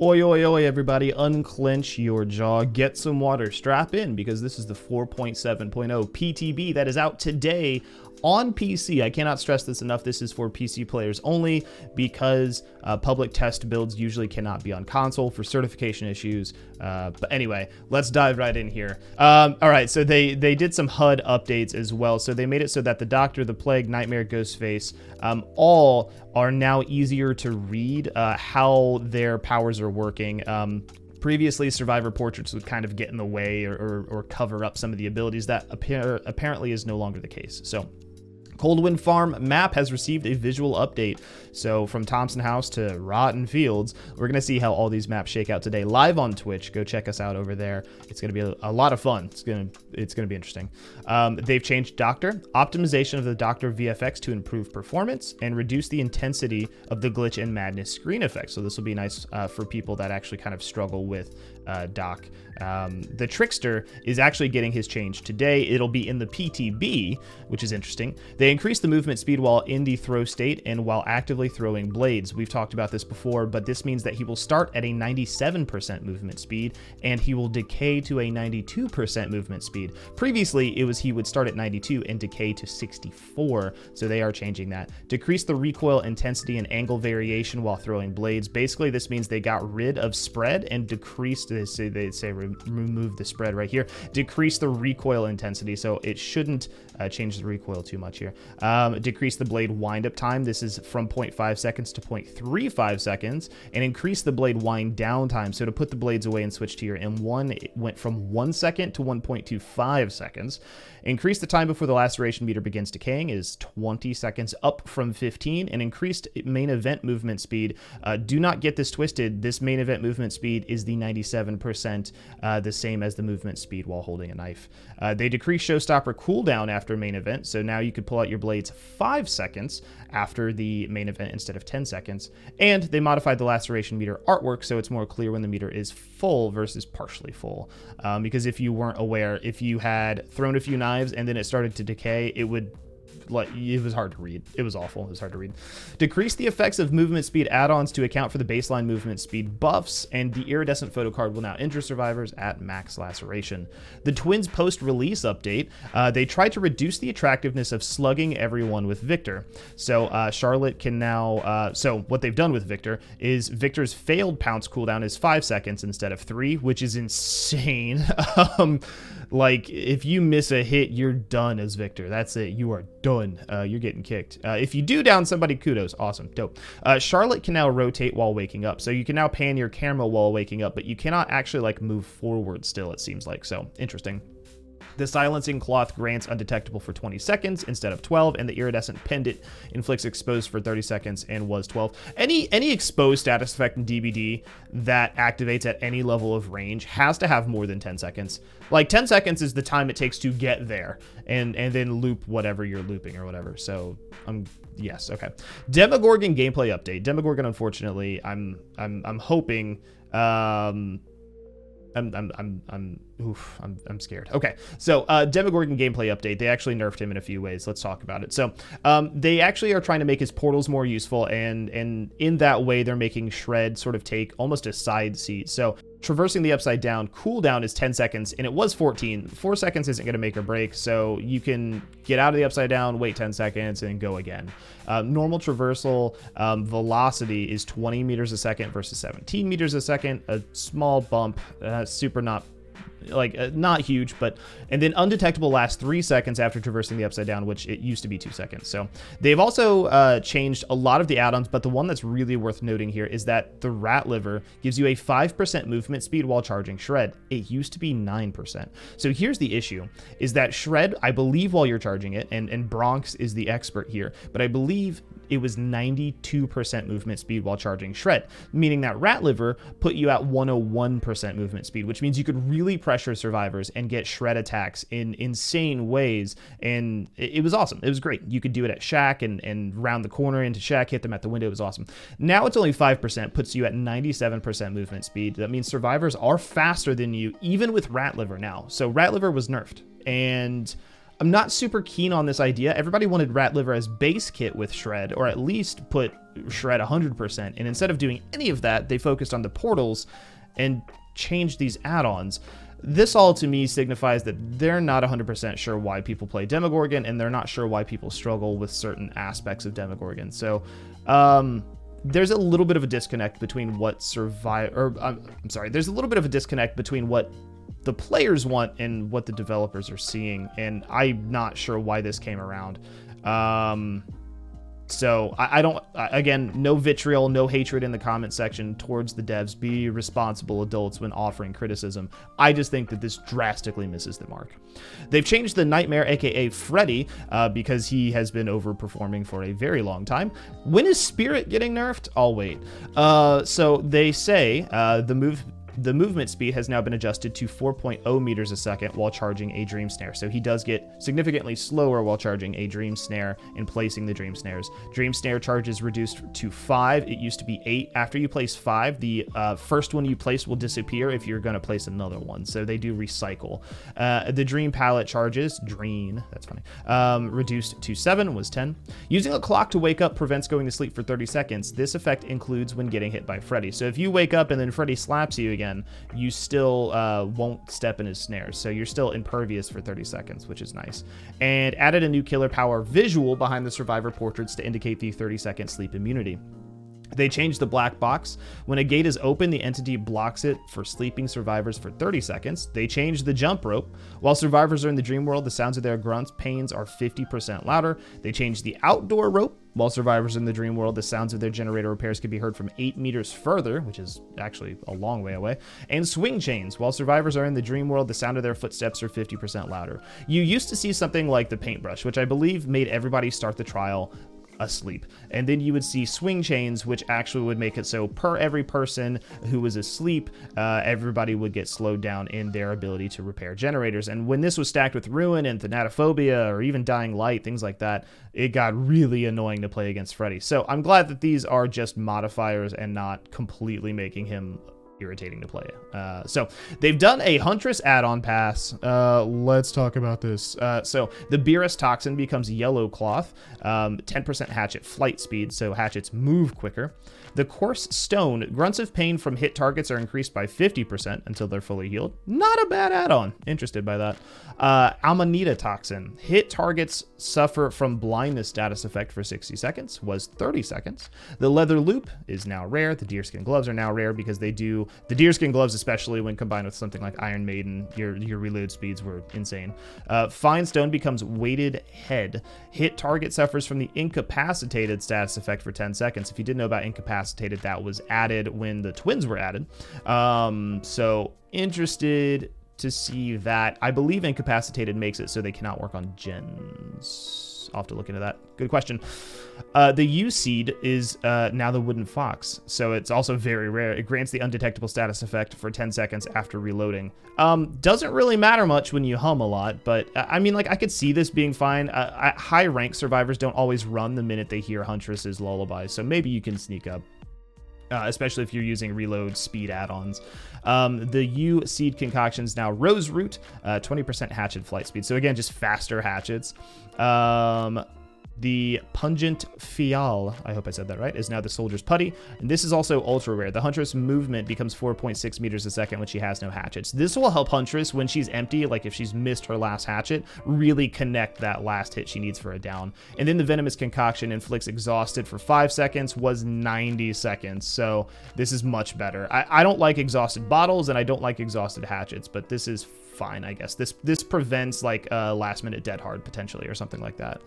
Oi, oi, oi, everybody, unclench your jaw, get some water, strap in, because this is the 4.7.0 PTB that is out today on PC. I cannot stress this enough. This is for PC players only because public test builds usually cannot be on console for certification issues. But anyway, let's dive right in here. All right, so they did some HUD updates as well. So they made it so that the Doctor, the Plague, Nightmare, Ghostface, all are now easier to read how their powers are working. Previously, Survivor Portraits would kind of get in the way or cover up some of the abilities. That apparently is no longer the case. So Coldwind Farm map has received a visual update. So from Thompson House to Rotten Fields, we're going to see how all these maps shake out today live on Twitch. Go check us out over there. It's going to be a lot of fun. It's going to be interesting. They've changed Doctor, optimization of the Doctor VFX to improve performance and reduce the intensity of the glitch and madness screen effects. So this will be nice for people that actually kind of struggle with Doc. The Trickster is actually getting his change today. It'll be in the PTB, which is interesting. They increase the movement speed while in the throw state and while actively throwing blades. We've talked about this before, but this means that he will start at a 97% movement speed and he will decay to a 92% movement speed. Previously, it was he would start at 92 and decay to 64, so they are changing that. Decrease the recoil intensity and angle variation while throwing blades. Basically, this means they got rid of spread and decreased, they say remove the spread right here, decrease the recoil intensity, so it shouldn't change the recoil too much here. Decrease the blade wind-up time. This is from 0.5 seconds to 0.35 seconds, and increase the blade wind down time. So to put the blades away and switch to your M1, it went from 1 second to 1.25 seconds. Increase the time before the laceration meter begins decaying is 20 seconds, up from 15, and increased main event movement speed. Do not get this twisted. This main event movement speed is the 97%, the same as the movement speed while holding a knife. They decrease showstopper cooldown after main event, so now you could pull out your blades 5 seconds after the main event instead of 10 seconds. And they modified the laceration meter artwork so it's more clear when the meter is full versus partially full. Because if you weren't aware, if you had thrown a few knives and then it started to decay, it was hard to read. It was awful. It was hard to read. Decrease the effects of movement speed add-ons to account for the baseline movement speed buffs, and the iridescent photo card will now injure survivors at max laceration. The Twins post-release update, they tried to reduce the attractiveness of slugging everyone with Victor. So Charlotte can now, so what they've done with Victor is Victor's failed pounce cooldown is 5 seconds instead of 3, which is insane. Like, if you miss a hit, you're done as Victor. That's it. You are done. You're getting kicked. If you do down somebody, kudos. Awesome. Dope. Charlotte can now rotate while waking up. So you can now pan your camera while waking up, but you cannot actually, like, move forward still, it seems like. So, interesting. The silencing cloth grants undetectable for 20 seconds instead of 12, and the iridescent pendant inflicts exposed for 30 seconds and was 12. Any exposed status effect in DBD that activates at any level of range has to have more than 10 seconds. Like 10 seconds is the time it takes to get there and then loop whatever you're looping or whatever. So yes, okay. Demogorgon gameplay update. Demogorgon, unfortunately, I'm hoping I'm scared. Okay, so Demogorgon gameplay update. They actually nerfed him in a few ways. Let's talk about it. So they actually are trying to make his portals more useful, and in that way, they're making Shred sort of take almost a side seat. So traversing the upside down cooldown is 10 seconds, and it was 14. 4 seconds isn't going to make or break, so you can get out of the upside down, wait 10 seconds, and go again. Normal traversal velocity is 20 meters a second versus 17 meters a second. A small bump, super not huge, but, and then undetectable lasts 3 seconds after traversing the upside down, which it used to be 2 seconds. So they've also changed a lot of the add-ons, but the one that's really worth noting here is that the Rat Liver gives you a 5% movement speed while charging Shred. It used to be 9%. So here's the issue, is that Shred, I believe while you're charging it, and Bronx is the expert here, but I believe it was 92% movement speed while charging Shred, meaning that Rat Liver put you at 101% movement speed, which means you could really pressure survivors and get Shred attacks in insane ways, and it was awesome. It was great. You could do it at Shack and round the corner into Shack, hit them at the window. It was awesome. Now it's only 5%, puts you at 97% movement speed. That means survivors are faster than you, even with Rat Liver now. So Rat Liver was nerfed, and I'm not super keen on this idea. Everybody wanted Rat Liver as base kit with Shred, or at least put shred 100%. And instead of doing any of that, they focused on the portals and changed these add-ons. This all to me signifies that they're not 100% sure why people play Demogorgon, and they're not sure why people struggle with certain aspects of Demogorgon. So there's a little bit of a disconnect between what there's a little bit of a disconnect between what the players want and what the developers are seeing, and I'm not sure why this came around. So I don't, again, no vitriol, no hatred in the comment section towards the devs. Be responsible adults when offering criticism. I just think that this drastically misses the mark. They've changed the Nightmare, aka Freddy, because he has been overperforming for a very long time. When is Spirit getting nerfed? I'll wait. So they say the movement speed has now been adjusted to 4.0 meters a second while charging a Dream Snare. So he does get significantly slower while charging a Dream Snare and placing the Dream Snares. Dream Snare charge is reduced to 5. It used to be 8. After you place 5, the first one you place will disappear if you're going to place another one. So they do recycle. The Dream Palette charges, that's funny, reduced to 7, was 10. Using a clock to wake up prevents going to sleep for 30 seconds. This effect includes when getting hit by Freddy. So if you wake up and then Freddy slaps you again, you still won't step in his snares, so you're still impervious for 30 seconds, which is nice. And added a new killer power visual behind the survivor portraits to indicate the 30-second sleep immunity. They changed the black box. When a gate is open, the entity blocks it for sleeping survivors for 30 seconds. They changed the jump rope. While survivors are in the dream world, the sounds of their grunts, pains are 50% louder. They changed the outdoor rope. While survivors in the dream world, the sounds of their generator repairs can be heard from 8 meters further, which is actually a long way away. And swing chains. While survivors are in the dream world, the sound of their footsteps are 50% louder. You used to see something like the paintbrush, which I believe made everybody start the trial asleep, and then you would see swing chains, which actually would make it so per every person who was asleep, everybody would get slowed down in their ability to repair generators. And when this was stacked with Ruin and Thanatophobia or even Dying Light, things like that, it got really annoying to play against Freddy. So I'm glad that these are just modifiers and not completely making him irritating to play. So they've done a Huntress add-on pass. Let's talk about this. So the Beerus Toxin becomes Yellow Cloth, 10% hatchet flight speed, so hatchets move quicker. The Coarse Stone, grunts of pain from hit targets are increased by 50% until they're fully healed. Not a bad add-on. Interested by that. Amanita Toxin, hit targets suffer from blindness status effect for 60 seconds, was 30 seconds. The Leather Loop is now rare. The Deerskin Gloves are now rare because they do, the Deerskin Gloves especially when combined with something like Iron Maiden, your reload speeds were insane. Fine Stone becomes Weighted Head. Hit target suffers from the Incapacitated status effect for 10 seconds. If you didn't know about Incapacitated, that was added when the twins were added. So interested to see that. I believe Incapacitated makes it so they cannot work on gens. I'll have to look into that. Good question. The U-Seed is now the Wooden Fox, so it's also very rare. It grants the undetectable status effect for 10 seconds after reloading. Doesn't really matter much when you hum a lot, but I mean, like, I could see this being fine. High rank survivors don't always run the minute they hear Huntress's lullaby, so maybe you can sneak up. Especially if you're using reload speed add-ons. The U-Seed concoctions now Rose Root, 20% hatchet flight speed. So again, just faster hatchets. The Pungent Fial, I hope I said that right, is now the Soldier's Putty. And this is also ultra rare. The Huntress movement becomes 4.6 meters a second when she has no hatchets. This will help Huntress when she's empty, like if she's missed her last hatchet, really connect that last hit she needs for a down. And then the Venomous Concoction inflicts Exhausted for 5 seconds, was 90 seconds. So this is much better. I don't like Exhausted bottles and I don't like Exhausted hatchets, but this is fine, I guess. This prevents like last minute dead hard potentially or something like that.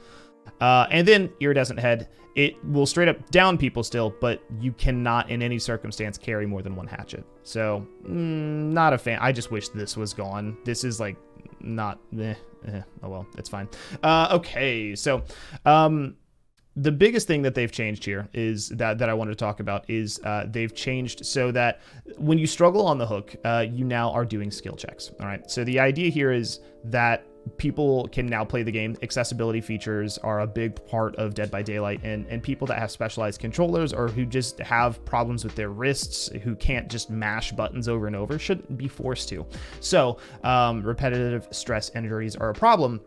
And then Iridescent Head, it will straight up down people still, but you cannot in any circumstance carry more than one hatchet. So, not a fan. I just wish this was gone. This is like not, oh well, it's fine. Okay, so, the biggest thing that they've changed here is that I wanted to talk about is they've changed so that when you struggle on the hook, you now are doing skill checks. All right. So the idea here is that people can now play the game. Accessibility features are a big part of Dead by Daylight, and people that have specialized controllers or who just have problems with their wrists, who can't just mash buttons over and over, shouldn't be forced to. So repetitive stress injuries are a problem.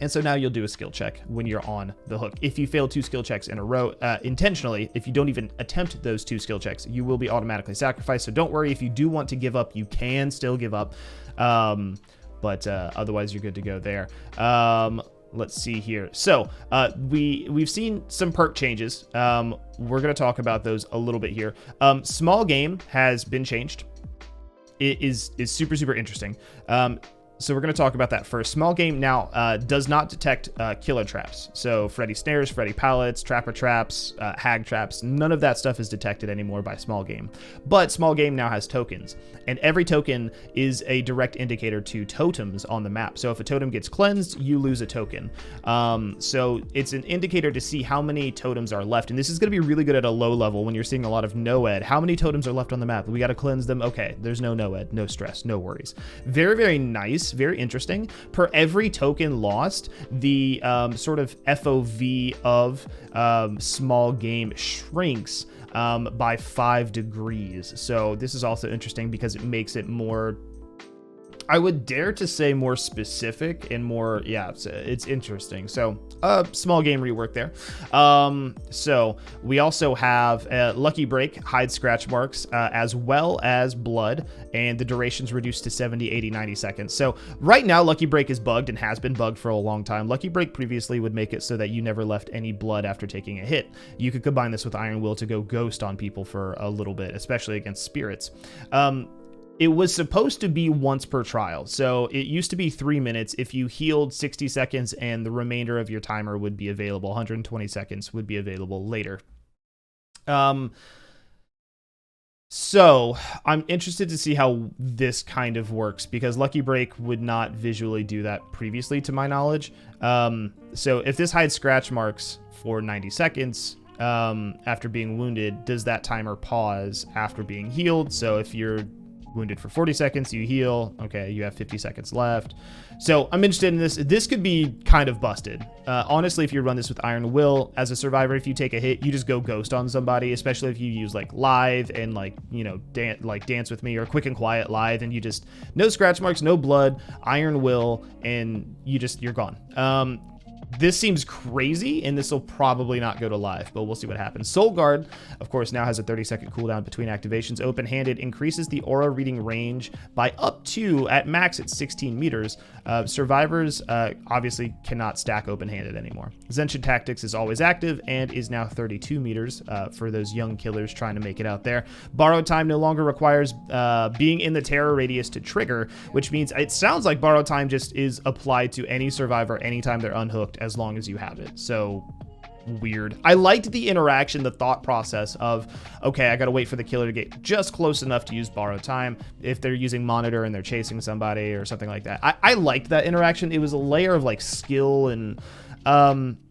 And so now you'll do a skill check when you're on the hook. If you fail 2 skill checks in a row intentionally, if you don't even attempt those 2 skill checks, you will be automatically sacrificed. So don't worry, if you do want to give up, you can still give up. But otherwise you're good to go there. Let's see here. So we've seen some perk changes. We're going to talk about those a little bit here. Small game has been changed. It is super, super interesting. So we're going to talk about that first. Small game now does not detect killer traps. So Freddy snares, Freddy pallets, trapper traps, hag traps, none of that stuff is detected anymore by small game. But small game now has tokens, and every token is a direct indicator to totems on the map. So if a totem gets cleansed, you lose a token. So it's an indicator to see how many totems are left. And this is going to be really good at a low level when you're seeing a lot of NOED. How many totems are left on the map? We got to cleanse them. Okay, there's no NOED, no stress, no worries. Very, very nice. Very interesting. Per every token lost, the sort of FOV of small game shrinks by 5 degrees. So this is also interesting because it makes it more, I would dare to say, more specific and more, yeah, it's interesting. So small game rework there. So we also have Lucky Break, hide scratch marks, as well as blood, and the duration's reduced to 70, 80, 90 seconds. So right now, Lucky Break is bugged and has been bugged for a long time. Lucky Break previously would make it so that you never left any blood after taking a hit. You could combine this with Iron Will to go ghost on people for a little bit, especially against spirits. It was supposed to be once per trial. So it used to be 3 minutes if you healed 60 seconds and the remainder of your timer would be available. 120 seconds would be available later. So I'm interested to see how this kind of works because Lucky Break would not visually do that previously to my knowledge. So if this hides scratch marks for 90 seconds, after being wounded, does that timer pause after being healed? So if you're wounded for 40 seconds, you heal. Okay, you have 50 seconds left. So I'm interested in this. This could be kind of busted. Honestly, if you run this with Iron Will, as a survivor, if you take a hit, you just go ghost on somebody, especially if you use like Lithe and like, you know, Dance With Me or Quick and Quiet Lithe, and you just, no scratch marks, no blood, Iron Will, and you're gone. This seems crazy, and this will probably not go to live, but we'll see what happens. Soul Guard, of course, now has a 30-second cooldown between activations. Open-handed increases the aura reading range by up to, at max, it's 16 meters. Survivors obviously cannot stack open-handed anymore. Zenshin Tactics is always active and is now 32 meters for those young killers trying to make it out there. Borrowed Time no longer requires being in the terror radius to trigger, which means it sounds like Borrowed Time just is applied to any survivor anytime they're unhooked, as long as you have it. So weird. I liked the interaction, the thought process of, okay, I gotta wait for the killer to get just close enough to use Borrowed Time if they're using monitor and they're chasing somebody or something like that. I liked that interaction. It was a layer of like skill, and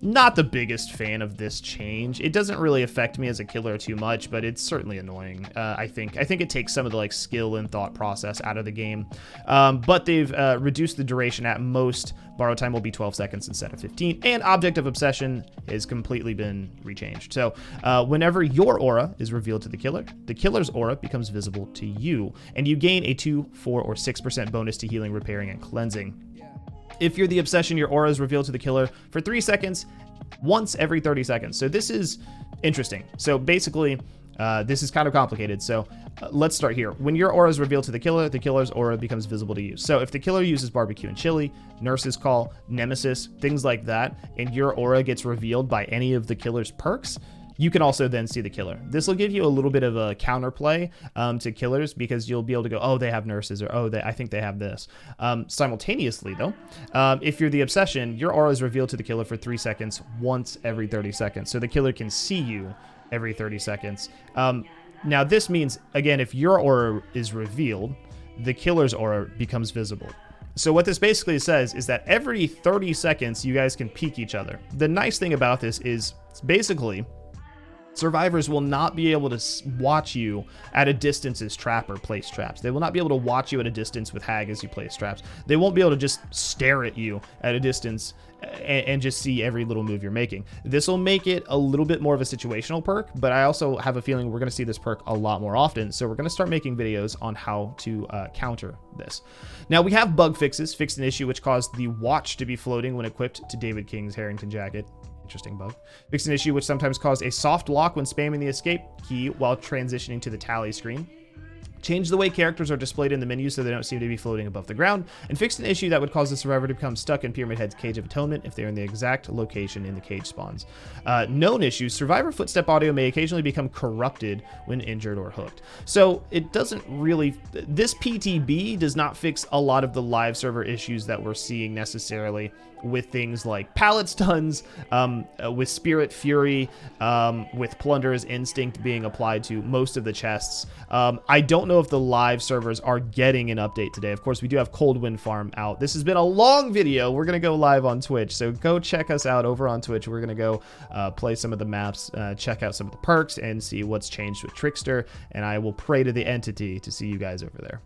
not the biggest fan of this change. It doesn't really affect me as a killer too much, but it's certainly annoying. I think it takes some of the like skill and thought process out of the game. But they've reduced the duration. At most, Borrowed Time will be 12 seconds instead of 15, and Object of Obsession has completely been rechanged. So whenever your aura is revealed to the killer's aura becomes visible to you, and you gain a 2, 4, or 6% bonus to healing, repairing, and cleansing. If you're the Obsession, your aura is revealed to the killer for 3 seconds, once every 30 seconds. So this is interesting. So basically, this is kind of complicated. So let's start here. When your aura is revealed to the killer's aura becomes visible to you. So if the killer uses barbecue and chili, nurse's call, nemesis, things like that, and your aura gets revealed by any of the killer's perks, you can also then see the killer. This will give you a little bit of a counterplay to killers, because you'll be able to go, oh, they have nurses, or oh, I think they have this. Simultaneously, though, if you're the Obsession, your aura is revealed to the killer for 3 seconds, once every 30 seconds. So the killer can see you every 30 seconds. Now, this means, again, if your aura is revealed, the killer's aura becomes visible. So what this basically says is that every 30 seconds, you guys can peek each other. The nice thing about this is, basically, Survivors will not be able to watch you at a distance as Trapper place traps. They will not be able to watch you at a distance with Hag as you place traps. They won't be able to just stare at you at a distance and just see every little move you're making. This will make it a little bit more of a situational perk, but I also have a feeling we're going to see this perk a lot more often, so we're going to start making videos on how to counter this. Now, we have bug fixes. Fixed an issue which caused the watch to be floating when equipped to David King's Harrington jacket. Interesting bug. Fixed an issue which sometimes caused a soft lock when spamming the escape key while transitioning to the tally screen. Changed the way characters are displayed in the menu so they don't seem to be floating above the ground, and fixed an issue that would cause the survivor to become stuck in Pyramid Head's Cage of Atonement if they're in the exact location in the cage spawns. Known issues: survivor footstep audio may occasionally become corrupted when injured or hooked. So it doesn't really, this PTB does not fix a lot of the live server issues that we're seeing necessarily with things like pallet stuns, with Spirit Fury, with Plunderer's Instinct being applied to most of the chests. I don't know if the live servers are getting an update today. Of course, we do have Coldwind Farm out. This has been a long video. We're going to go live on Twitch, so go check us out over on Twitch. We're going to go play some of the maps, check out some of the perks, and see what's changed with Trickster, and I will pray to the entity to see you guys over there.